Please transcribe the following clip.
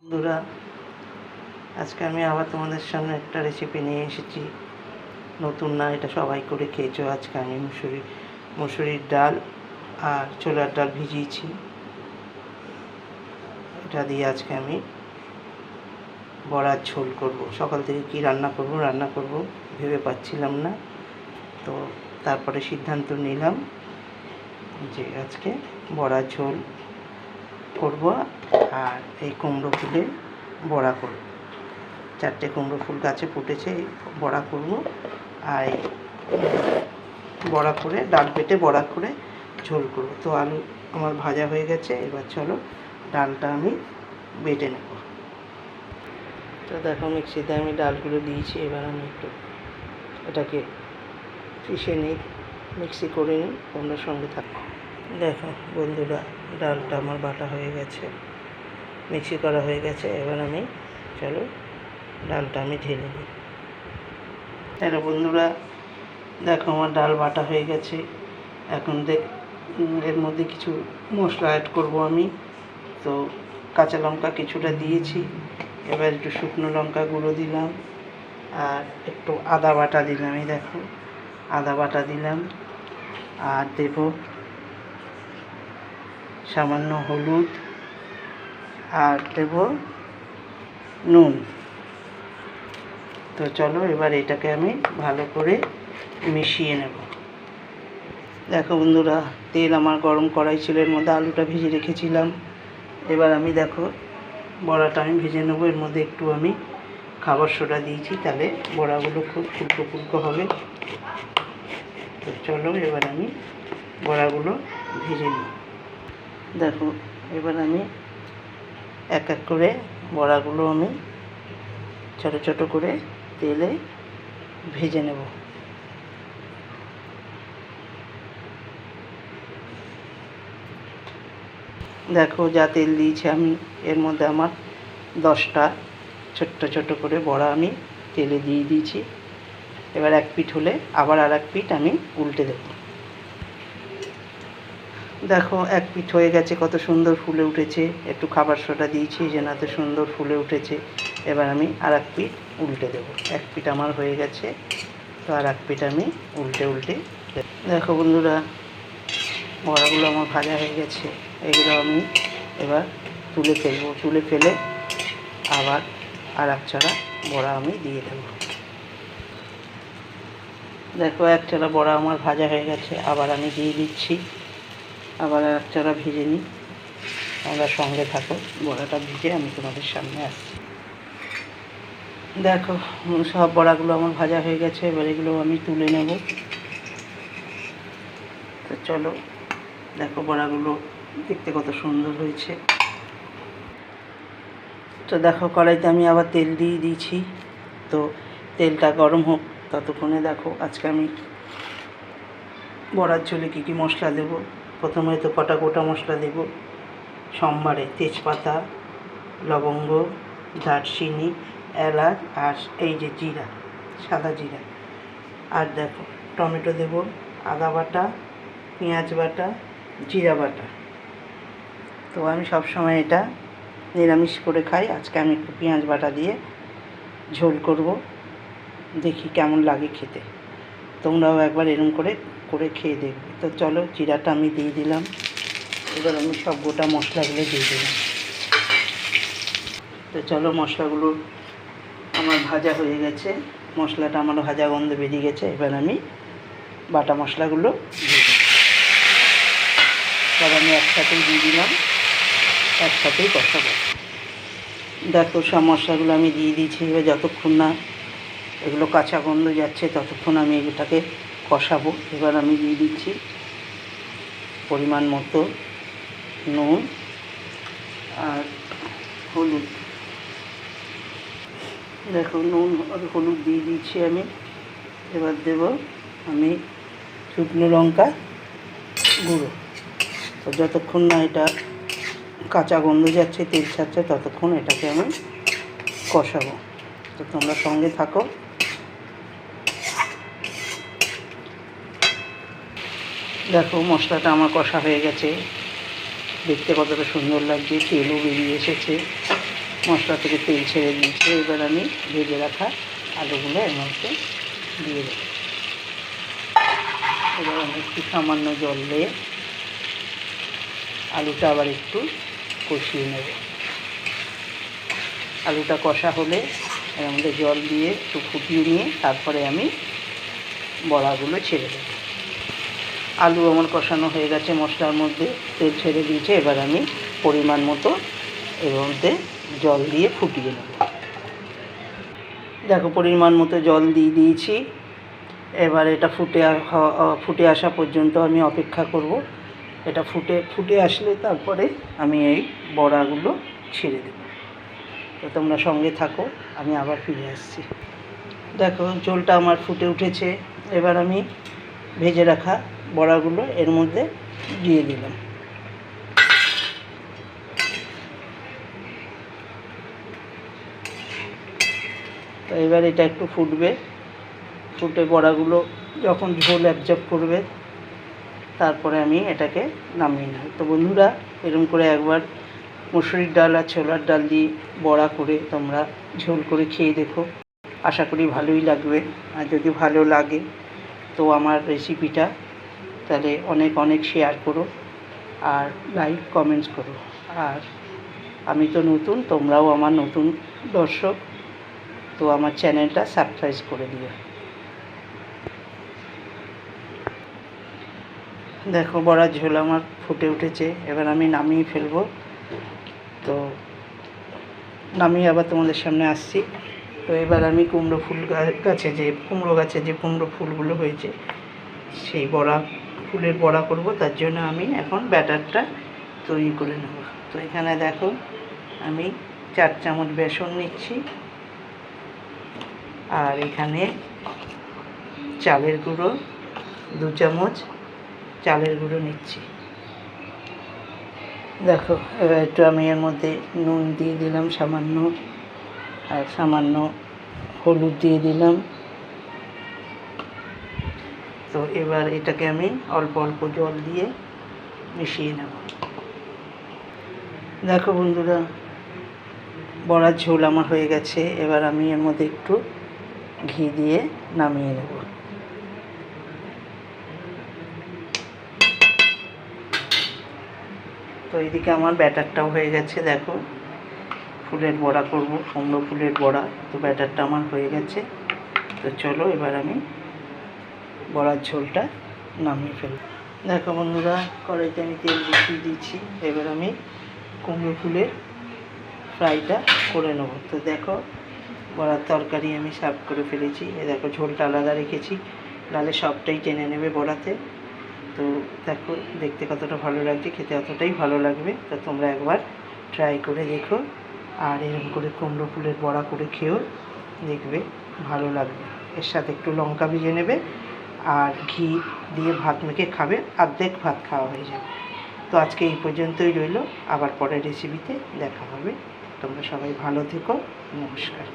বন্ধুরা, আজকে আমি আবার তোমাদের সামনে একটা রেসিপি নিয়ে এসেছি। নতুন না, এটা সবাই করে খেয়েছো। আজকে আমি মুসুরির ডাল আর ছোলার ডাল ভিজিয়েছি। এটা দিয়ে আজকে আমি বড়ার ঝোল করব। সকাল থেকে কি রান্না করব ভেবে পাচ্ছিলাম না, তো তারপরে সিদ্ধান্ত নিলাম যে আজকে বড়ার ঝোল করব আর এই কুমড়ো ফুলের বড়া করব। 4টে কুমড়ো ফুল গাছে ফুটেছে, বড়া করব। আর বড়া করে ডাল বেটে বড়া করে ঝোল করব। তো আলু আমার ভাজা হয়ে গেছে, এবার চলো ডালটা আমি বেটে নেব। তো দেখো, মিক্সিতে আমি ডালগুলো দিয়েছি। এবার আমি একটু এটাকে পিষে নিই, মিক্সি করে নিই। তোমরা সঙ্গে থাকো। দেখো বন্ধুরা, ডালটা আমার বাটা হয়ে গেছে, মিক্সি করা হয়ে গেছে। এবার আমি চলো ডালটা আমি ঢেলে নিই। তাহলে বন্ধুরা দেখো, আমার ডাল বাটা হয়ে গেছে। এখন এর মধ্যে কিছু মশলা অ্যাড করব আমি। তো কাঁচা লঙ্কা কিছুটা দিয়েছি, এবার একটু শুকনো লঙ্কা গুঁড়ো দিলাম আর একটু আদা বাটা দিলাম। এই দেখো, আদা বাটা দিলাম। আর দেব সামান্য হলুদ আর দেব নুন। তো চলো এবার এটাকে আমি ভালো করে মিশিয়ে নেব। দেখো বন্ধুরা, তেল আমার গরম কড়াই ছিল, এর মধ্যে আলুটা ভেজে রেখেছিলাম। এবার আমি দেখো বড়াটা আমি ভেজে নেব। এর মধ্যে একটু আমি খাবার সোডা দিয়েছি, তাহলে বড়াগুলো খুব ফুলকো ফুলকো হবে। তো চলো এবার আমি বড়াগুলো ভেজে নিই। দেখো এবার আমি এক এক করে বড়াগুলো আমি ছোটো ছোটো করে তেলে ভেজে নেব। দেখো যা তেল দিয়েছি আমি, এর মধ্যে আমার 10টা ছোট্ট ছোট করে বড়া আমি তেলে দিয়ে দিয়েছি। এবার এক পিঠ হলে আবার আর এক পিঠ আমি উল্টে দেব। দেখো এক পিঠ হয়ে গেছে, কত সুন্দর ফুলে উঠেছে। একটু খাবার সোডা দিয়েছি যেন এত সুন্দর ফুলে উঠেছে। এবার আমি আর এক পিঠ উল্টে দেব। এক পিঠ আমার হয়ে গেছে, তো আর এক পিঠ আমি উল্টে দেব। দেখো বন্ধুরা, বড়াগুলো আমার ভাজা হয়ে গেছে। এগুলো আমি এবার তুলে ফেলবো। তুলে ফেলে আবার আর এক ছড়া বড়া আমি দিয়ে দেব। দেখো এক ছড়া বড়া আমার ভাজা হয়ে গেছে, আবার আমি দিয়ে দিচ্ছি। আবার আর এক ছড়া ভেজে নিই। তোমরা সঙ্গে থাকো, বড়াটা ভেজে আমি তোমাদের সামনে আসছি। দেখো সব বড়াগুলো আমার ভাজা হয়ে গেছে, এবার এগুলো আমি তুলে নেব। তো চলো দেখো বড়াগুলো দেখতে কত সুন্দর হয়েছে। তো দেখো কড়াইতে আমি আবার তেল দিয়ে দিয়েছি। তো তেলটা গরম হোক ততক্ষণে দেখো আজকে আমি বড়ার ঝোলে কী কী মশলা দেব। প্রথমে তো কটা গোটা মশলা দেব। সোমবারে তেজপাতা, লবঙ্গ, দারচিনি, এলাচ আর এই যে জিরা, সাদা জিরা। আর দেখো টমেটো দেব, আদা বাটা, পেঁয়াজ বাটা, জিরা বাটা। তো আমি সবসময় এটা নিরামিষ করে খাই, আজকে আমি একটু পেঁয়াজ বাটা দিয়ে ঝোল করব। দেখি কেমন লাগে খেতে, তোমরাও একবার এরকম করে খেয়ে দেখবে। তো চলো জিরাটা আমি দিয়ে দিলাম। এবার আমি সব গোটা মশলাগুলো দিয়ে দিলাম। তো চলো মশলাগুলো আমার ভাজা হয়ে গেছে, মশলাটা আমার ভাজা গন্ধ বেরিয়ে গেছে। এবার আমি বাটা মশলাগুলো দিয়ে দিই। সব আমি একসাথেই দিয়ে দিলাম, একসাথেই কষাবো। দেখো সব মশলাগুলো আমি দিয়ে দিয়েছি। এবার যতক্ষণ না এগুলো কাঁচা গন্ধ যাচ্ছে ততক্ষণ আমি এটাকে কষাবো। এবার আমি দিয়ে দিচ্ছি পরিমাণ মতো নুন আর হলুদ। দেখো নুন আর হলুদ দিয়ে দিচ্ছি আমি। এবার দেব আমি শুকনো লঙ্কা গুঁড়ো। তো যতক্ষণ না এটা কাঁচা গন্ধ যাচ্ছে, তেল ছাড়ছে, ততক্ষণ এটাকে আমি কষাবো। তো তোমরা সঙ্গে থাকো। দেখো মশলাটা আমার কষা হয়ে গেছে, দেখতে কতটা সুন্দর লাগছে, তেলও বেরিয়ে এসেছে। মশলা থেকে তেল ছেড়ে দিয়েছে। এবার আমি ভেজে রাখা আলুগুলো এর মধ্যে দিয়ে দেব। এবার আমি একটু সামান্য জল দিয়ে আলুটা আবার একটু কষিয়ে নেব। আলুটা কষা হলে এর মধ্যে জল দিয়ে একটু ফুটিয়ে নিয়ে তারপরে আমি বড়াগুলো ছেড়ে দেব। আলু আমার কষানো হয়ে গেছে, মশলার মধ্যে তেল ছেড়ে দিয়েছে। এবার আমি পরিমাণ মতো এর মধ্যে জল দিয়ে ফুটিয়ে নেব। দেখো পরিমাণ মতো জল দিয়ে দিয়েছি। এবার এটা ফুটে আসা পর্যন্ত আমি অপেক্ষা করব। এটা ফুটে আসলে তারপরে আমি এই বড়াগুলো ছেড়ে দেব। তো তোমরা সঙ্গে থাকো, আমি আবার ফিরে আসছি। দেখো ঝোলটা আমার ফুটে উঠেছে। এবার আমি ভেজে রাখা বড়াগুলো এর মধ্যে দিয়ে দিলাম। তো এবার এটা একটু ফুটবে, ফুটে বড়াগুলো যখন ঝোল অ্যাবজর্ব করবে তারপরে আমি এটাকে নামিয়ে নেব। তো বন্ধুরা, এরকম করে একবার মুসুরির ডাল আর ছোলার ডাল দিয়ে বড়া করে তোমরা ঝোল করে খেয়ে দেখো, আশা করি ভালোই লাগবে। আর যদি ভালো লাগে তো আমার রেসিপিটা তাহলে অনেক অনেক শেয়ার করো আর লাইক কমেন্টস করো। আর আমি তো নতুন, তোমরাও আমার নতুন দর্শক, তো আমার চ্যানেলটা সাবস্ক্রাইব করে দিও। দেখো বড়ার ঝোল আমার ফুটে উঠেছে। এবার আমি নামিয়ে ফেলবো। তো নামিয়ে আবার তোমাদের সামনে আসছি। তো এবার আমি কুমড়ো গাছে যে কুমড়ো ফুলগুলো হয়েছে সেই ফুলের বড়া করব। তার জন্য আমি এখন ব্যাটারটা তৈরি করে নেব। তো এখানে দেখো আমি 4 চামচ বেসন নিচ্ছি, আর এখানে চালের গুঁড়ো 2 চামচ চালের গুঁড়ো নিচ্ছি। দেখো এবার একটু আমি এর মধ্যে নুন দিয়ে দিলাম সামান্য, আর সামান্য হলুদ দিয়ে দিলাম। তো এবার এটাকে আমি অল্প অল্প জল দিয়ে মিশিয়ে নেব। দেখো বন্ধুরা, বড়ার ঝোল আমার হয়ে গেছে। এবার আমি এর মধ্যে একটু ঘি দিয়ে নামিয়ে নেব। তো এদিকে আমার ব্যাটারটাও হয়ে গেছে। দেখো ফুলের বড়া করব, কুমড়ো ফুলের বড়া। তো ব্যাটারটা আমার হয়ে গেছে। তো চলো এবার আমি বড়ার ঝোলটা নামিয়ে ফেলব। দেখো বন্ধুরা, কড়াইতে আমি তেল বসিয়ে দিচ্ছি। এবার আমি কুমড়ো ফুলের ফ্রাইটা করে নেব। তো দেখো বড়ার তরকারি আমি সার্ভ করে ফেলেছি। দেখো ঝোলটা আলাদা রেখেছি, নাহলে সবটাই টেনে নেবে বড়াতে। তো দেখো দেখতে কতটা ভালো লাগছে, খেতে অতটাই ভালো লাগবে। তো তোমরা একবার ট্রাই করে দেখো, আর এরকম করে কুমড়ো ফুলের বড়া করে খেয়েও দেখবে ভালো লাগবে। এর সাথে একটু লঙ্কা ভেজে নেবে আর ঘি দিয়ে ভাত মেখে খাবে, অর্ধেক ভাত খাওয়া হয়ে যাবে। তো আজকে এই পর্যন্তই রইল, আবার পরের রেসিপিতে দেখা হবে। তোমরা সবাই ভালো থেকো, নমস্কার।